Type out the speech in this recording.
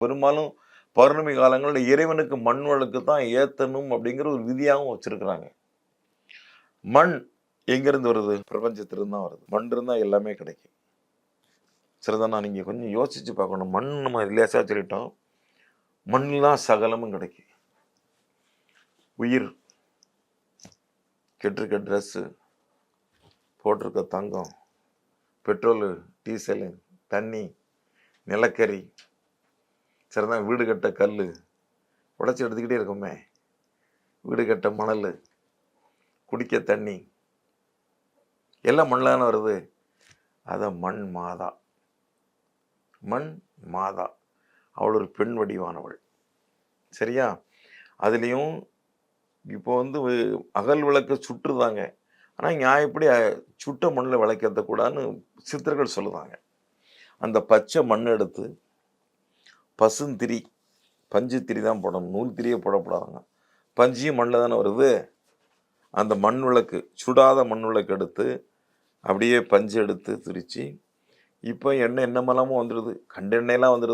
பெரும்பாலும் பௌர்ணமி காலங்களில் இறைவனுக்கு மண் விளக்கு தான் ஏற்றணும் அப்படிங்கிற ஒரு விதியாகவும் வச்சிருக்கிறாங்க. மண் எங்கேருந்து வருது? பிரபஞ்சத்திலிருந்து தான் வருது. மண் இருந்தால் எல்லாமே கிடைக்கும். சரிதானா? நீங்கள் கொஞ்சம் யோசிச்சு பார்க்கணும். மண் நம்ம லேசாக சொல்லிட்டோம். மண்ணில் தான் சகலமும் கிடைக்கும். உயிர், கெட்டிருக்க ட்ரெஸ்ஸு, போட்டிருக்க தங்கம், பெட்ரோலு, டீசலு, தண்ணி, நிலக்கரி, சரிதான், வீடு கட்ட கல், உடச்சி எடுத்துக்கிட்டே இருக்குமே, வீடு கட்ட மணல், குடிக்க தண்ணி, எல்லாம் மண்ணில் தானே வருது. அதை மண் மாதா, மண் மாதா, அவள் ஒரு பெண் வடிவானவள். சரியா? அதுலேயும் இப்போ அகல் விளக்கு சுட்டுருதாங்க. ஆனால் நியாயப்படி சுட்ட மண்ணில் விளக்கேற்றக்கூடாதுன்னு சித்தர்கள் சொல்லுவாங்க. அந்த பச்சை மண் எடுத்து பசுந்திரி, பஞ்சு திரி தான் போடணும், நூல் திரியே போடக்கூடாதுங்க. பஞ்சியும் மண்ணில் தானே வருது. அந்த மண் விளக்கு, சுடாத மண் விளக்கு எடுத்து அப்படியே பஞ்சு எடுத்து திரிச்சு, இப்போ எண்ணெய் என்னமெல்லாமோ வந்துடுது, கண்டெண்ணெயெல்லாம் வந்துடுது.